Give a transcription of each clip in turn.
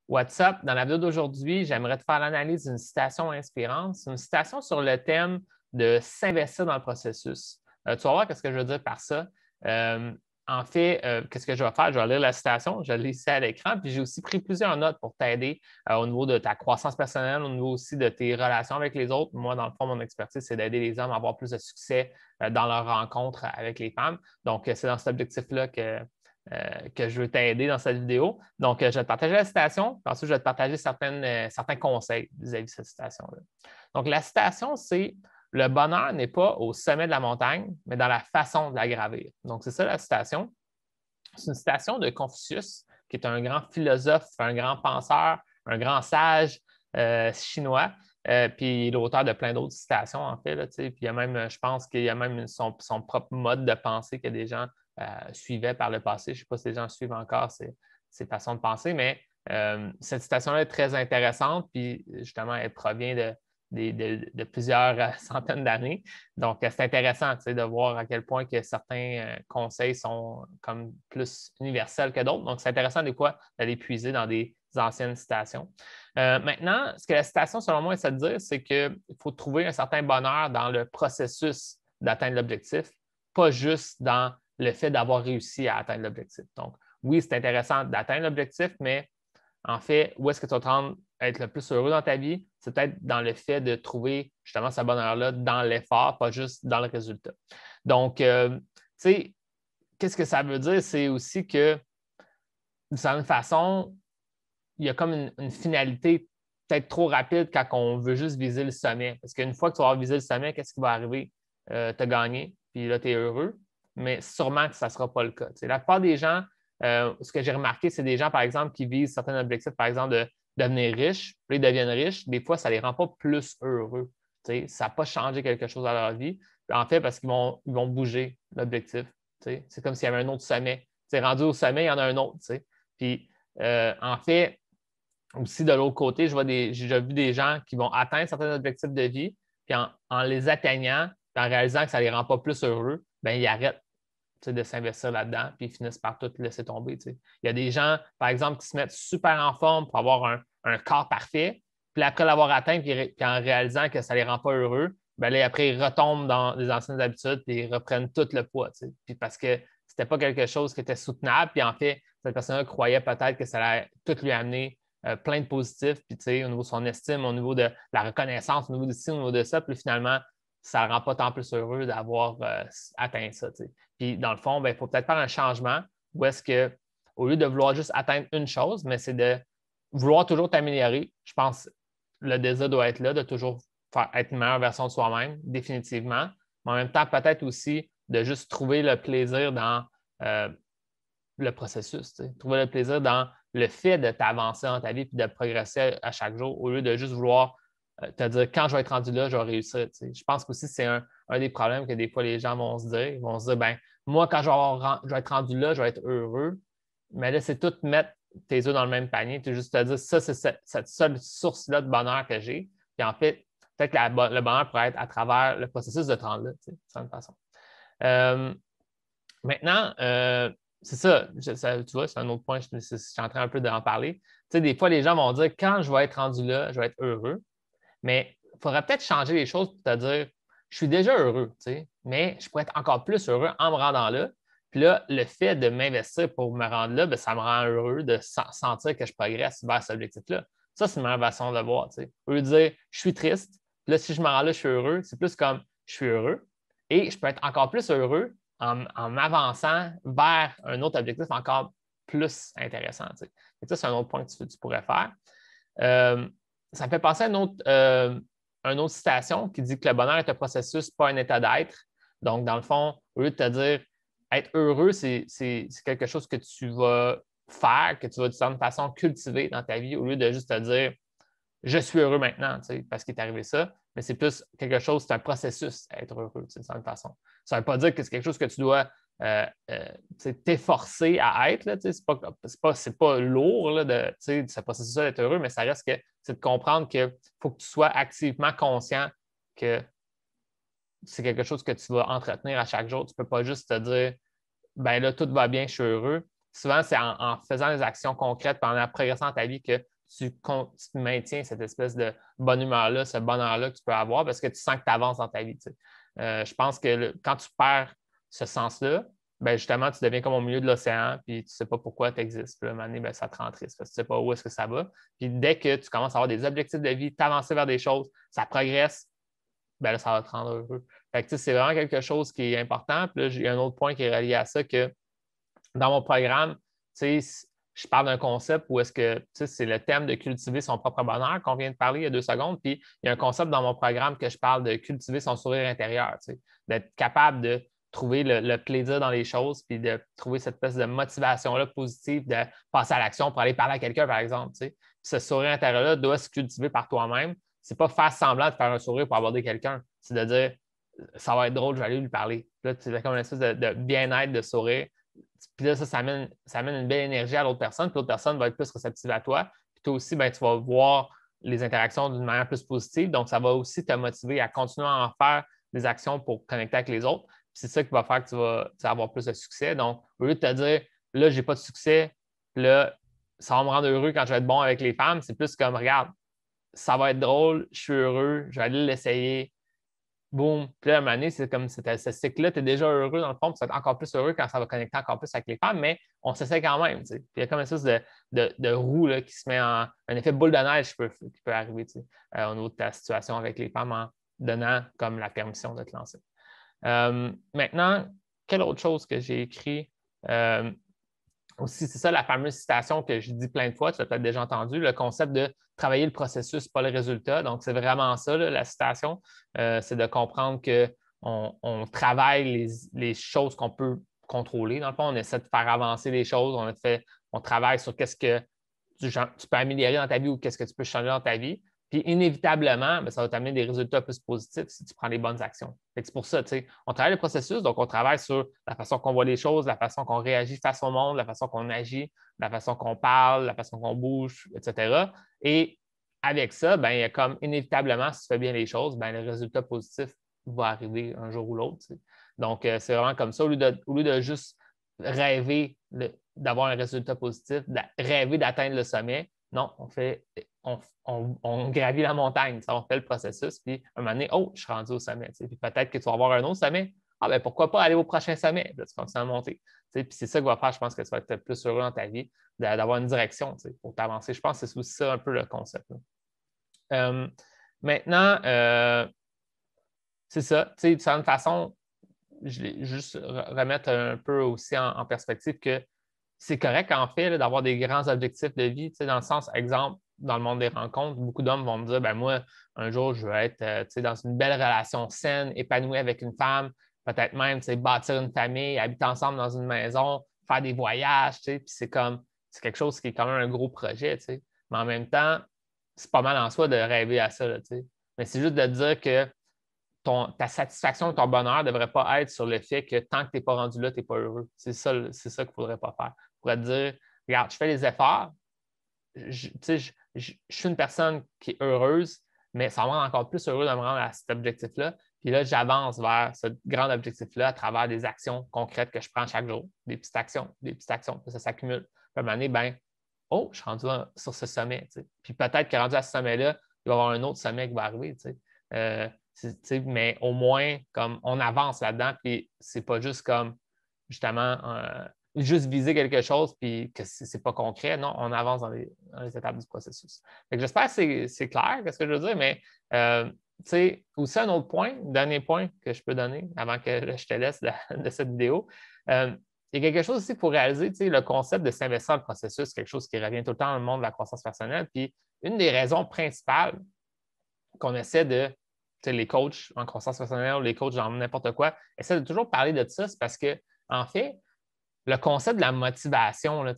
What's up? Dans la vidéo d'aujourd'hui, j'aimerais te faire l'analyse d'une citation inspirante. C'est une citation sur le thème de s'investir dans le processus. Tu vas voir ce que je veux dire par ça. En fait, qu'est-ce que je vais faire? Je vais lire la citation, je l'ai ici à l'écran, puis j'ai aussi pris plusieurs notes pour t'aider au niveau de ta croissance personnelle, au niveau aussi de tes relations avec les autres. Moi, dans le fond, mon expertise, c'est d'aider les hommes à avoir plus de succès dans leurs rencontres avec les femmes. Donc, c'est dans cet objectif-là que je veux t'aider dans cette vidéo. Donc, je vais te partager la citation, puis ensuite, je vais te partager certains conseils vis-à-vis de cette citation-là. Donc, la citation, c'est le bonheur n'est pas au sommet de la montagne, mais dans la façon de la gravir. Donc, c'est ça la citation. C'est une citation de Confucius, qui est un grand philosophe, un grand penseur, un grand sage chinois. Puis l'auteur de plein d'autres citations, en fait. Là, puis il y a même, je pense qu'il y a même son propre mode de pensée que des gens suivaient par le passé. Je ne sais pas si les gens suivent encore ces façons de penser, mais cette citation-là est très intéressante, puis justement, elle provient de plusieurs centaines d'années. Donc, c'est intéressant de voir à quel point que certains conseils sont comme plus universels que d'autres. Donc, c'est intéressant des fois d'aller puiser dans des anciennes citations. Maintenant, ce que la citation, selon moi, essaie de dire, c'est qu'il faut trouver un certain bonheur dans le processus d'atteindre l'objectif, pas juste dans le fait d'avoir réussi à atteindre l'objectif. Donc, oui, c'est intéressant d'atteindre l'objectif, mais en fait, où est-ce que tu vas te rendre à être le plus heureux dans ta vie? C'est peut-être dans le fait de trouver justement ce bonheur-là dans l'effort, pas juste dans le résultat. Donc, tu sais, qu'est-ce que ça veut dire? C'est aussi que, d'une certaine façon, il y a comme une finalité peut-être trop rapide quand on veut juste viser le sommet. Parce qu'une fois que tu vas avoir visé le sommet, qu'est-ce qui va arriver? Tu as gagné, puis là, tu es heureux, mais sûrement que ça ne sera pas le cas. T'sais, la plupart des gens, ce que j'ai remarqué, c'est des gens, par exemple, qui visent certains objectifs, par exemple, de devenir riches, puis ils deviennent riches, des fois, ça ne les rend pas plus heureux. T'sais, ça n'a pas changé quelque chose dans leur vie. En fait, parce qu'ils vont bouger l'objectif. C'est comme s'il y avait un autre sommet. T'sais, rendu au sommet, il y en a un autre. Puis, en fait, aussi, de l'autre côté, j'ai déjà vu des gens qui vont atteindre certains objectifs de vie, puis en les atteignant, puis en réalisant que ça ne les rend pas plus heureux, bien, ils arrêtent de s'investir là-dedans, puis ils finissent par tout laisser tomber. Il y a des gens, par exemple, qui se mettent super en forme pour avoir un corps parfait, puis après l'avoir atteint, puis en réalisant que ça ne les rend pas heureux, bien, là, après, ils retombent dans les anciennes habitudes, puis ils reprennent tout le poids. Puis parce que ce n'était pas quelque chose qui était soutenable, puis en fait, cette personne-là croyait peut-être que ça allait tout lui amener plein de positifs, puis au niveau de son estime, au niveau de la reconnaissance, au niveau de ci, au niveau de ça, puis finalement, ça ne rend pas tant plus heureux d'avoir atteint ça. Puis dans le fond, il faut peut-être faire un changement où est-ce que, au lieu de vouloir juste atteindre une chose, mais c'est de vouloir toujours t'améliorer. Je pense que le désir doit être là, de toujours être une meilleure version de soi-même, définitivement. Mais en même temps, peut-être aussi de juste trouver le plaisir dans le processus, trouver le plaisir dans le fait de t'avancer dans ta vie et de progresser à chaque jour au lieu de juste vouloir te dire quand je vais être rendu là, je vais réussir. Je pense qu'aussi c'est un des problèmes que des fois les gens vont se dire. Ils vont se dire, ben moi, quand je vais être rendu là, je vais être heureux. Mais là, c'est tout mettre tes œufs dans le même panier. Tu juste te dire, ça, c'est cette seule source-là de bonheur que j'ai. Puis en fait, peut-être que le bonheur pourrait être à travers le processus de te rendre là, de certaine façon. Maintenant, c'est ça, tu vois, c'est un autre point, je suis en train un peu d'en parler. Tu sais, des fois, les gens vont dire, quand je vais être rendu là, je vais être heureux. Mais il faudrait peut-être changer les choses pour te dire, je suis déjà heureux, tu sais, mais je pourrais être encore plus heureux en me rendant là. Puis là, le fait de m'investir pour me rendre là, bien, ça me rend heureux de sentir que je progresse vers cet objectif-là. Ça, c'est une meilleure façon de le voir, tu sais. Au lieu de dire, je suis triste, puis là, si je me rends là, je suis heureux, c'est plus comme, je suis heureux et je peux être encore plus heureux en m'avançant vers un autre objectif encore plus intéressant. Tu sais. Et ça, c'est un autre point que tu pourrais faire. Ça me fait penser à une autre citation qui dit que le bonheur est un processus, pas un état d'être. Donc, dans le fond, au lieu de te dire être heureux, c'est quelque chose que tu vas faire, que tu vas de certaine façon cultiver dans ta vie, au lieu de juste te dire je suis heureux maintenant, tu sais, parce qu'il est arrivé ça, mais c'est plus quelque chose, c'est un processus à être heureux, tu sais, de certaine façon. Ça ne veut pas dire que c'est quelque chose que tu dois t'efforcer à être, là, tu sais, c'est pas lourd là, de ce processus-là d'être heureux, mais ça reste que c'est de comprendre qu'il faut que tu sois activement conscient que c'est quelque chose que tu vas entretenir à chaque jour. Tu ne peux pas juste te dire ben là, tout va bien, je suis heureux. Souvent, c'est en faisant des actions concrètes, en progressant dans ta vie que tu maintiens cette espèce de bonne humeur-là, ce bonheur-là que tu peux avoir parce que tu sens que tu avances dans ta vie. Je pense que quand tu perds ce sens-là, ben justement, tu deviens comme au milieu de l'océan, puis tu ne sais pas pourquoi tu existes. Puis à un moment donné, ben, ça te rend triste parce que tu ne sais pas où est-ce que ça va. Puis dès que tu commences à avoir des objectifs de vie, t'avancer vers des choses, ça progresse, ben là, ça va te rendre heureux. Fait que, c'est vraiment quelque chose qui est important. Puis là, il y a un autre point qui est relié à ça, que dans mon programme, je parle d'un concept où est-ce que c'est le thème de cultiver son propre bonheur qu'on vient de parler il y a 2 secondes. Puis il y a un concept dans mon programme que je parle de cultiver son sourire intérieur, d'être capable de trouver le plaisir dans les choses, puis de trouver cette espèce de motivation-là positive, de passer à l'action pour aller parler à quelqu'un, par exemple. Puis ce sourire intérieur-là doit se cultiver par toi-même. Ce n'est pas faire semblant de faire un sourire pour aborder quelqu'un. C'est de dire ça va être drôle, je vais aller lui parler. Là, c'est comme une espèce de bien-être, de sourire. Puis là, ça amène une belle énergie à l'autre personne, puis l'autre personne va être plus réceptive à toi. Puis toi aussi, ben, tu vas voir les interactions d'une manière plus positive. Donc, ça va aussi te motiver à continuer à en faire des actions pour connecter avec les autres. Puis c'est ça qui va faire que tu vas avoir plus de succès. Donc, au lieu de te dire, là, je n'ai pas de succès, là, ça va me rendre heureux quand je vais être bon avec les femmes, c'est plus comme, regarde, ça va être drôle, je suis heureux, je vais aller l'essayer. Boum. Puis là, à un moment donné, c'est comme ce cycle-là, tu es déjà heureux dans le fond, puis tu vas être encore plus heureux quand ça va connecter encore plus avec les femmes, mais on s'essaie quand même. Puis il y a comme une espèce de roue là, qui se met en un effet boule de neige qui peut arriver au niveau de ta situation avec les femmes en donnant comme la permission de te lancer. Maintenant, quelle autre chose que j'ai écrit? Aussi, c'est ça la fameuse citation que je dis plein de fois, tu l'as peut-être déjà entendu, le concept de travailler le processus, pas le résultat. Donc, c'est vraiment ça, là, la citation. C'est de comprendre qu'on travaille les choses qu'on peut contrôler. Dans le fond, on essaie de faire avancer les choses, on travaille sur qu'est-ce que tu peux améliorer dans ta vie ou qu'est-ce que tu peux changer dans ta vie. Puis inévitablement, bien, ça va t'amener des résultats plus positifs si tu prends les bonnes actions. C'est pour ça, on travaille le processus, donc on travaille sur la façon qu'on voit les choses, la façon qu'on réagit face au monde, la façon qu'on agit, la façon qu'on parle, la façon qu'on bouge, etc. Et avec ça, bien, il y a comme inévitablement, si tu fais bien les choses, bien, le résultat positif va arriver un jour ou l'autre. Donc, c'est vraiment comme ça, au lieu de juste rêver d'avoir un résultat positif, rêver d'atteindre le sommet, non, on gravit la montagne, on fait le processus, puis un moment donné, oh, je suis rendu au sommet. Puis peut-être que tu vas avoir un autre sommet. Ah, ben pourquoi pas aller au prochain sommet? Là, tu continues à monter. Puis c'est ça qui va faire, je pense, que tu vas être plus heureux dans ta vie, d'avoir une direction pour t'avancer. Je pense que c'est aussi ça un peu le concept. Maintenant, c'est ça. De certaine façon, je vais juste remettre un peu aussi en perspective que c'est correct, en fait, d'avoir des grands objectifs de vie, dans le sens, exemple, dans le monde des rencontres, beaucoup d'hommes vont me dire, ben moi, un jour, je veux être dans une belle relation saine, épanouie avec une femme, peut-être même bâtir une famille, habiter ensemble dans une maison, faire des voyages, puis c'est quelque chose qui est quand même un gros projet, mais en même temps, c'est pas mal en soi de rêver à ça, mais c'est juste de dire que ta satisfaction et ton bonheur ne devrait pas être sur le fait que tant que tu n'es pas rendu là, tu n'es pas heureux. C'est ça qu'il ne faudrait pas faire. Il faudrait te dire, regarde, je fais les efforts, je suis une personne qui est heureuse, mais ça me rend encore plus heureux de me rendre à cet objectif-là. Puis là, j'avance vers ce grand objectif-là à travers des actions concrètes que je prends chaque jour, des petites actions, ça s'accumule. Puis à un moment donné, ben, oh, je suis rendu sur ce sommet. Puis peut-être que rendu à ce sommet-là, il va y avoir un autre sommet qui va arriver. Mais au moins, comme on avance là-dedans, puis c'est pas juste comme justement juste viser quelque chose puis que c'est pas concret. Non, on avance dans les étapes du processus. J'espère que c'est clair, ce que je veux dire, mais aussi un autre point, dernier point que je peux donner avant que je te laisse de cette vidéo. Il y a quelque chose aussi pour réaliser, le concept de s'investir dans le processus, quelque chose qui revient tout le temps dans le monde de la croissance personnelle. Puis une des raisons principales qu'on essaie de les coachs en croissance personnelle ou les coachs dans n'importe quoi essaient de toujours parler de ça, c'est parce que, en fait, le concept de la motivation, là,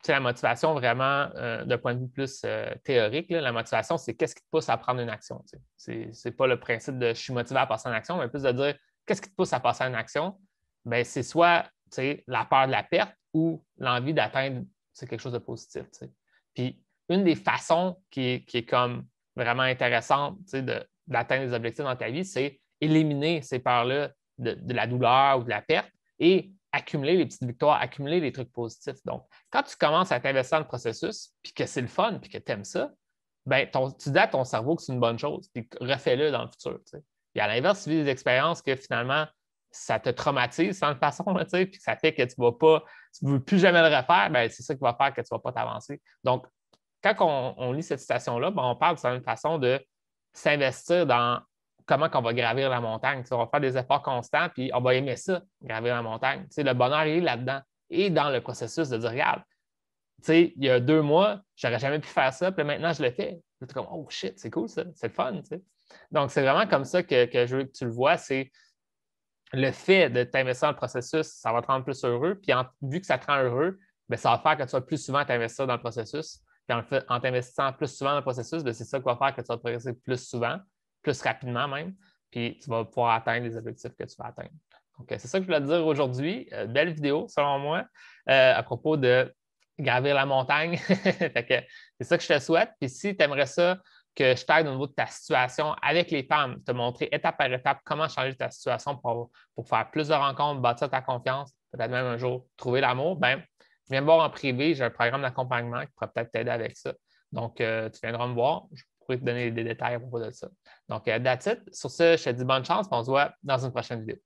la motivation vraiment d'un point de vue plus théorique, là, la motivation, c'est qu'est-ce qui te pousse à prendre une action. C'est pas le principe de je suis motivé à passer à une action, mais plus de dire qu'est-ce qui te pousse à passer à une action. Bien, c'est soit la peur de la perte ou l'envie d'atteindre quelque chose de positif. Puis, une des façons qui est comme vraiment intéressante d'atteindre des objectifs dans ta vie, c'est éliminer ces peurs-là de la douleur ou de la perte et accumuler les petites victoires, accumuler les trucs positifs. Donc, quand tu commences à t'investir dans le processus, puis que c'est le fun, puis que tu aimes ça, ben, tu dis à ton cerveau que c'est une bonne chose, puis refais-le dans le futur. T'sais. Puis à l'inverse, tu vis des expériences que finalement, ça te traumatise sans façon, puis que ça fait que tu ne veux plus jamais le refaire, ben, c'est ça qui va faire que tu ne vas pas t'avancer. Donc, quand on lit cette citation-là, ben, on parle de cette façon de s'investir dans comment on va gravir la montagne. On va faire des efforts constants, puis on va aimer ça, gravir la montagne. Le bonheur est là-dedans et dans le processus de dire, regarde, il y a 2 mois, je n'aurais jamais pu faire ça, puis maintenant, je le fais. Tu es comme, oh shit, c'est cool ça, c'est le fun. T'sais. Donc, c'est vraiment comme ça que je veux que tu le vois, c'est le fait de t'investir dans le processus, ça va te rendre plus heureux. Puis vu que ça te rend heureux, bien, ça va faire que tu vas plus souvent t'investir dans le processus. Puis en t'investissant plus souvent dans le processus, bien, c'est ça qui va faire que tu vas progresser plus souvent, plus rapidement même. Puis tu vas pouvoir atteindre les objectifs que tu vas atteindre. Donc, c'est ça que je voulais te dire aujourd'hui. Belle vidéo, selon moi, à propos de gravir la montagne. Fait que c'est ça que je te souhaite. Puis si tu aimerais ça, que je t'aide au niveau de ta situation avec les femmes, te montrer étape par étape comment changer ta situation pour faire plus de rencontres, bâtir ta confiance, peut-être même un jour trouver l'amour, bien, viens me voir en privé. J'ai un programme d'accompagnement qui pourrait peut-être t'aider avec ça. Donc, tu viendras me voir. Je pourrais te donner des détails à propos de ça. Donc, that's it. Sur ce, je te dis bonne chance. On se voit dans une prochaine vidéo.